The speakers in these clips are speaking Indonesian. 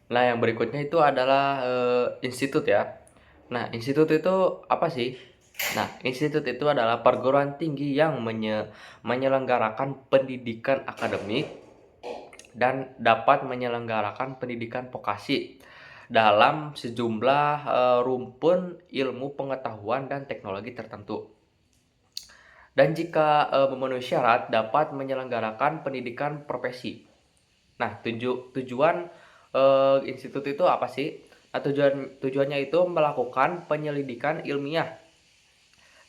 Nah, yang berikutnya itu adalah institut ya. Nah, institut itu apa sih? Nah, institut itu adalah perguruan tinggi yang menyelenggarakan pendidikan akademik dan dapat menyelenggarakan pendidikan vokasi dalam sejumlah rumpun ilmu pengetahuan dan teknologi tertentu. Dan jika memenuhi syarat dapat menyelenggarakan pendidikan profesi. Nah, tujuan institut itu apa sih? Nah, tujuannya itu melakukan penyelidikan ilmiah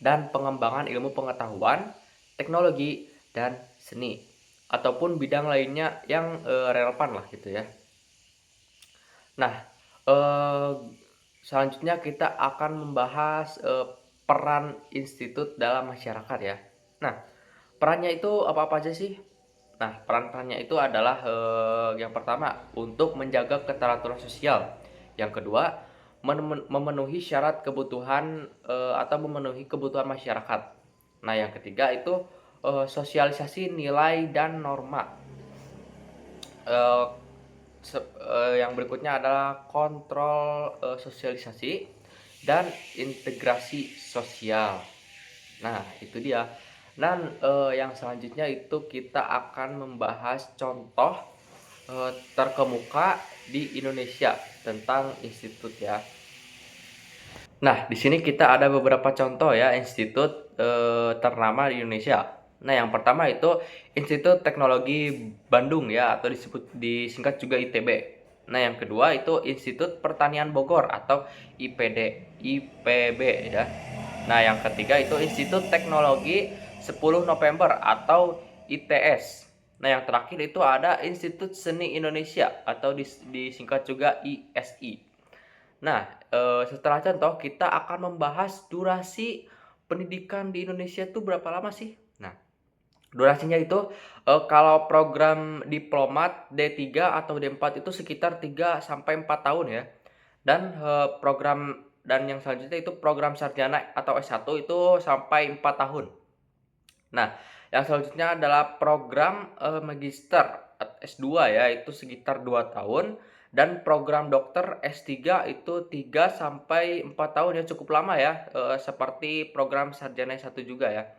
dan pengembangan ilmu pengetahuan, teknologi, dan seni ataupun bidang lainnya yang relevan lah gitu ya. Nah, eh, selanjutnya kita akan membahas peran institut dalam masyarakat ya. Nah, perannya itu apa-apa aja sih? Nah, peran-perannya itu adalah yang pertama untuk menjaga keteraturan sosial. Yang kedua, memenuhi syarat kebutuhan atau memenuhi kebutuhan masyarakat. Nah, yang ketiga itu sosialisasi nilai dan norma. Eh, yang berikutnya adalah kontrol sosialisasi dan integrasi sosial. Nah, itu dia. Dan yang selanjutnya itu kita akan membahas contoh terkemuka di Indonesia tentang institut ya. Nah, di sini kita ada beberapa contoh ya institut ternama di Indonesia. Nah, yang pertama itu Institut Teknologi Bandung ya atau disingkat juga ITB. Nah, yang kedua itu Institut Pertanian Bogor atau IPB ya. Nah, yang ketiga itu Institut Teknologi 10 November atau ITS. Nah, yang terakhir itu ada Institut Seni Indonesia atau disingkat juga ISI. Nah, setelah contoh kita akan membahas durasi pendidikan di Indonesia itu berapa lama sih? Nah, durasinya itu kalau program diplomat D3 atau D4 itu sekitar 3 sampai 4 tahun ya. Dan yang selanjutnya itu program sarjana atau S1 itu sampai 4 tahun. Nah, yang selanjutnya adalah program magister S2 ya, itu sekitar 2 tahun dan program dokter S3 itu 3 sampai 4 tahun ya, cukup lama ya, seperti program sarjana S1 juga ya.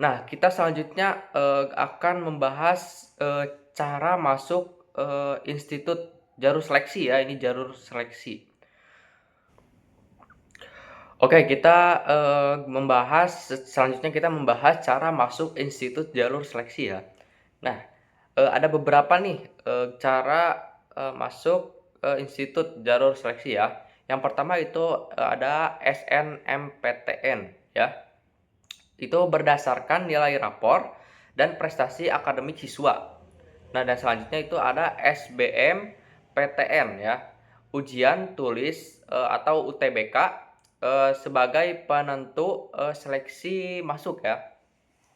Nah, kita selanjutnya akan membahas cara masuk institut jalur seleksi ya, ini jalur seleksi. Oke, kita selanjutnya kita membahas cara masuk institut jalur seleksi ya. Nah, ada beberapa nih cara masuk institut jalur seleksi ya. Yang pertama itu ada SNMPTN ya. Itu berdasarkan nilai rapor dan prestasi akademik siswa. Nah, dan selanjutnya itu ada SBMPTN ya. Ujian tulis atau UTBK sebagai penentu seleksi masuk ya.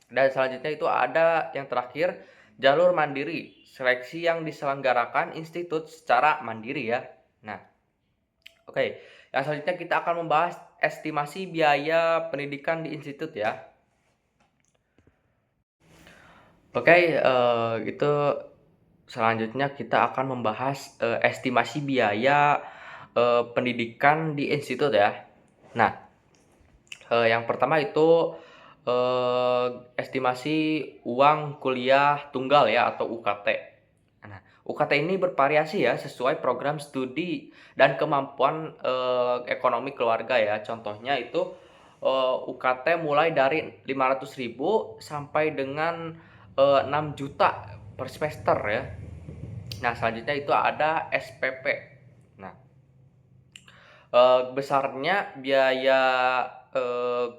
Dan selanjutnya itu ada yang terakhir jalur mandiri, seleksi yang diselenggarakan institut secara mandiri ya. Nah, oke. Yang selanjutnya kita akan membahas estimasi biaya pendidikan di institut ya. Oke, itu selanjutnya kita akan membahas estimasi biaya pendidikan di institut ya. Nah, yang pertama itu estimasi uang kuliah tunggal ya atau UKT. Nah, UKT ini bervariasi ya sesuai program studi dan kemampuan ekonomi keluarga ya. Contohnya itu UKT mulai dari 500.000 sampai dengan 6 juta per semester ya. Nah, selanjutnya itu ada SPP. Nah, besarnya biaya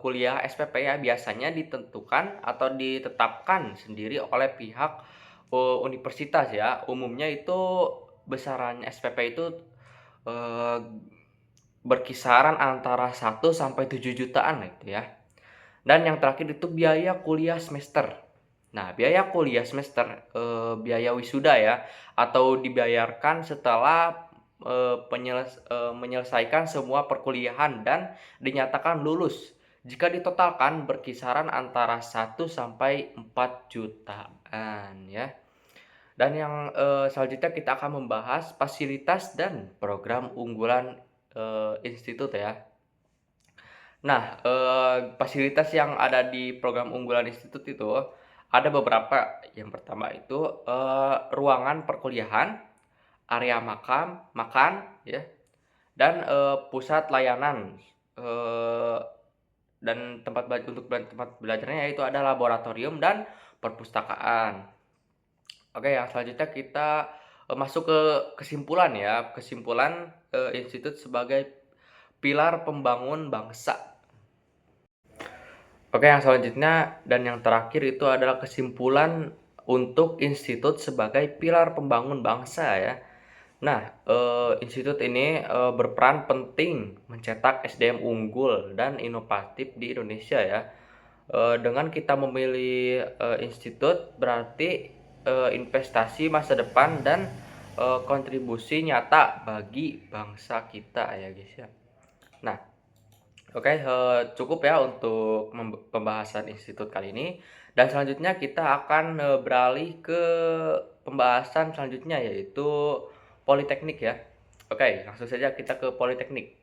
kuliah SPP ya biasanya ditentukan atau ditetapkan sendiri oleh pihak universitas ya. Umumnya itu besaran SPP itu eh, berkisaran antara 1 sampai 7 jutaan gitu ya. Dan yang terakhir itu biaya kuliah semester. Nah, biaya kuliah semester biaya wisuda ya atau dibayarkan setelah menyelesaikan semua perkuliahan dan dinyatakan lulus. Jika ditotalkan berkisaran antara 1 sampai 4 jutaan ya. Dan yang, selanjutnya kita akan membahas fasilitas dan program unggulan, institut ya. Nah, fasilitas yang ada di program unggulan institut itu ada beberapa. Yang pertama itu, ruangan perkuliahan, area makan ya, dan, pusat layanan, eee, dan tempat belajarnya yaitu ada laboratorium dan perpustakaan. Oke, yang selanjutnya kita, masuk ke kesimpulan ya, kesimpulan, institut sebagai pilar pembangun bangsa. Oke, yang selanjutnya dan yang terakhir itu adalah kesimpulan untuk institut sebagai pilar pembangun bangsa ya. Nah, institut ini, berperan penting mencetak SDM unggul dan inovatif di Indonesia ya. Dengan kita memilih, institut berarti, investasi masa depan dan, kontribusi nyata bagi bangsa kita ya guys ya. Nah, oke, cukup ya untuk pembahasan institut kali ini, dan selanjutnya kita akan, beralih ke pembahasan selanjutnya yaitu politeknik ya. Oke, langsung saja kita ke politeknik.